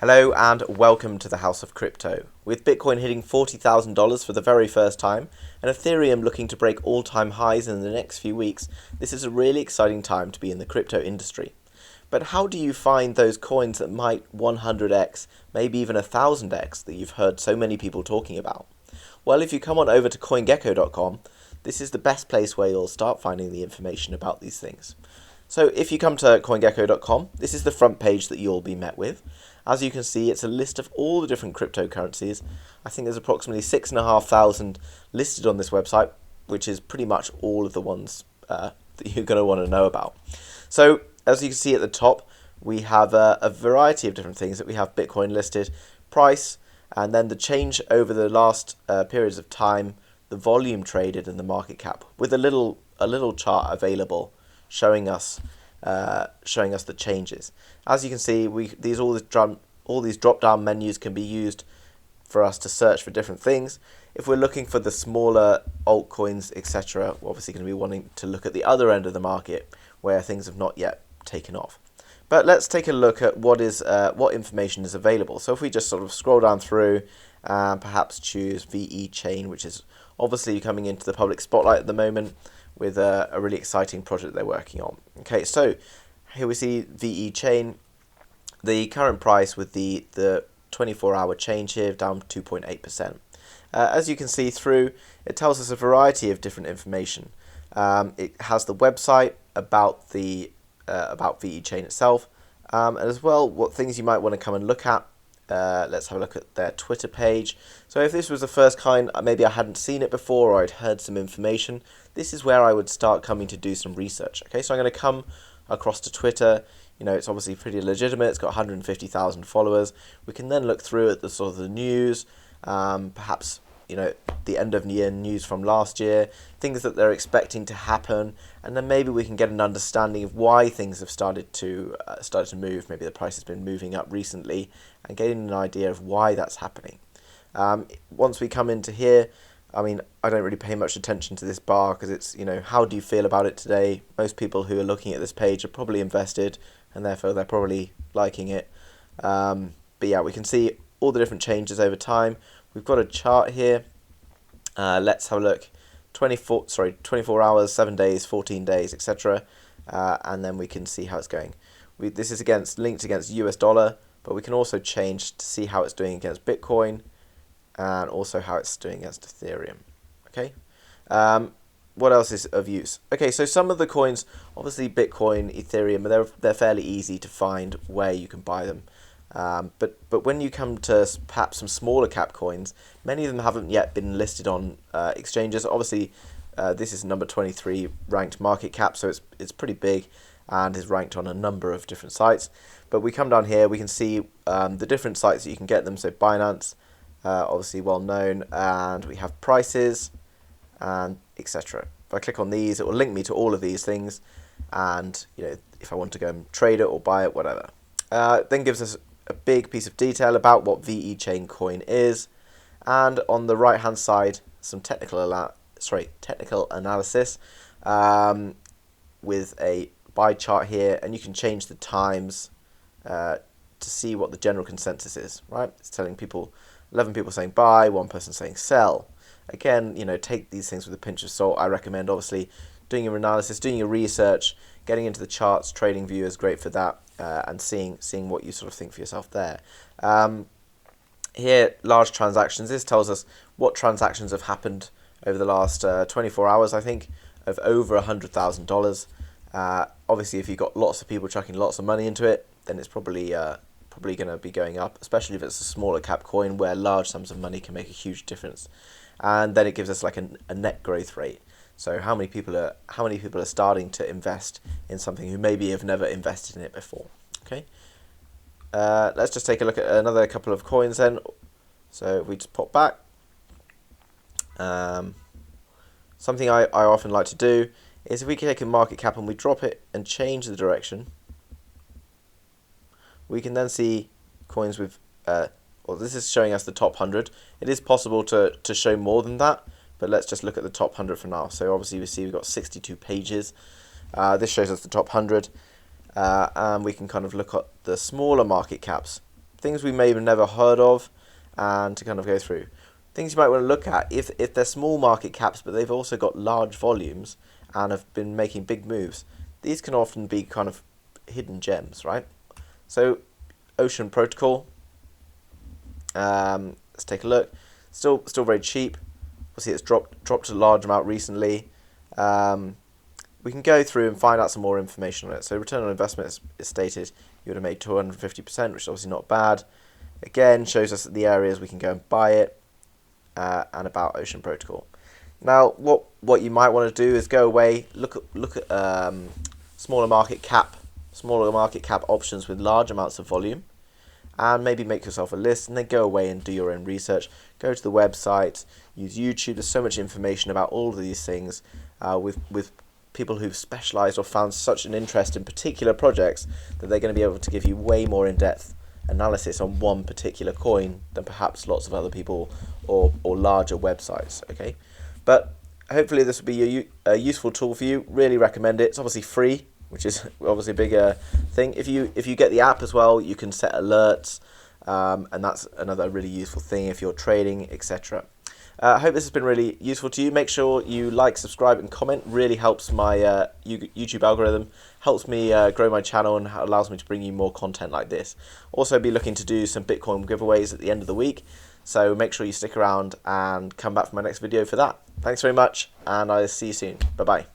Hello and welcome to the House of Crypto. With Bitcoin hitting $40,000 for the very first time and Ethereum looking to break all-time highs in the next few weeks, this is a really exciting time to be in the crypto industry. But how do you find those coins that might 100x, maybe even 1000x that you've heard so many people talking about? Well, if you come on over to Coingecko.com, this is the best place where you'll start finding the information about these things. So if you come to Coingecko.com, this is the front page that you'll be met with. As you can see, it's a list of all the different cryptocurrencies. I think there's approximately 6,500 listed on this website, which is pretty much all of the ones that you're going to want to know about. So as you can see at the top, we have a variety of different things that we have Bitcoin listed, price, and then the change over the last periods of time, the volume traded and the market cap, with a little chart available showing us the changes. As you can see, all these drop-down menus can be used for us to search for different things. If we're looking for the smaller altcoins, etc., we're obviously going to be wanting to look at the other end of the market where things have not yet taken off. But let's take a look at what information is available. So if we just sort of scroll down through and perhaps choose VeChain, which is obviously coming into the public spotlight at the moment, with a really exciting project they're working on. Okay, so here we see VeChain, the current price with the 24-hour change here down 2.8%. As you can see through, it tells us a variety of different information. It has the website about VeChain itself, and as well what things you might want to come and look at. Let's have a look at their Twitter page. So if this was the first kind, maybe I hadn't seen it before or I'd heard some information, this is where I would start coming to do some research. Okay, so I'm going to come across to Twitter. You know, it's obviously pretty legitimate. It's got 150,000 followers. We can then look through at the sort of the news, perhaps, you know, the end of year news from last year, things that they're expecting to happen, and then maybe we can get an understanding of why things have started to move. Maybe the price has been moving up recently, and getting an idea of why that's happening. Once we come into here, I mean, I don't really pay much attention to this bar because it's, you know, how do you feel about it today? Most people who are looking at this page are probably invested, and therefore they're probably liking it. But yeah, we can see all the different changes over time. We've got a chart here. Let's have a look. 24 hours, 7 days, 14 days, etc. And then we can see how it's going. This is linked against US dollar, but we can also change to see how it's doing against Bitcoin, and also how it's doing against Ethereum. Okay. What else is of use? Okay, so some of the coins, obviously Bitcoin, Ethereum, they're fairly easy to find where you can buy them. But when you come to perhaps some smaller cap coins, many of them haven't yet been listed on exchanges. Obviously, this is number 23 ranked market cap, so it's pretty big and is ranked on a number of different sites. But we come down here, we can see the different sites that you can get them. So Binance, obviously well known, and we have prices and etc. If I click on these, it will link me to all of these things, and you know, if I want to go and trade it or buy it, whatever. Then gives us a big piece of detail about what VeChain coin is, and on the right hand side some technical analysis with a buy chart here, and you can change the times to see what the general consensus is. Right, it's telling people 11 people saying buy, 1 person saying sell. Again, you know, take these things with a pinch of salt. I recommend obviously doing your analysis, doing your research, getting into the charts. TradingView is great for that, and seeing what you sort of think for yourself there. Here, large transactions. This tells us what transactions have happened over the last 24 hours, I think, of over $100,000. Obviously, if you've got lots of people chucking lots of money into it, then it's probably going to be going up, especially if it's a smaller cap coin where large sums of money can make a huge difference. And then it gives us like a net growth rate. So how many people are starting to invest in something who maybe have never invested in it before. Okay. Let's just take a look at another couple of coins then. So if we just pop back. Something I often like to do is if we take a market cap and we drop it and change the direction, we can then see coins with, well, this is showing us the top 100. It is possible to show more than that, but let's just look at the top 100 for now. So obviously we see we've got 62 pages. This shows us the top 100, and we can kind of look at the smaller market caps things we may have never heard of, and to kind of go through. Things you might want to look at, if they're small market caps, but they've also got large volumes and have been making big moves, these can often be kind of hidden gems, right? So, Ocean Protocol, let's take a look. Still very cheap. Obviously, it's dropped a large amount recently. We can go through and find out some more information on it. So, return on investment is stated you would have made 250%, which is obviously not bad. Again, shows us the areas we can go and buy it, and about Ocean Protocol. Now, what you might want to do is go away, look at smaller market cap options with large amounts of volume, and maybe make yourself a list, and then go away and do your own research. Go to the website, use YouTube. There's so much information about all of these things with people who've specialized or found such an interest in particular projects that they're going to be able to give you way more in-depth analysis on one particular coin than perhaps lots of other people or larger websites. Okay, but hopefully this will be a useful tool for you. Really recommend it. It's obviously free, which is obviously a bigger thing. If you get the app as well, you can set alerts, and that's another really useful thing if you're trading, etc. I hope this has been really useful to you. Make sure you like, subscribe, and comment. Really helps my YouTube algorithm, helps me grow my channel, and allows me to bring you more content like this. Also, be looking to do some Bitcoin giveaways at the end of the week, so make sure you stick around and come back for my next video for that. Thanks very much, and I'll see you soon. Bye-bye.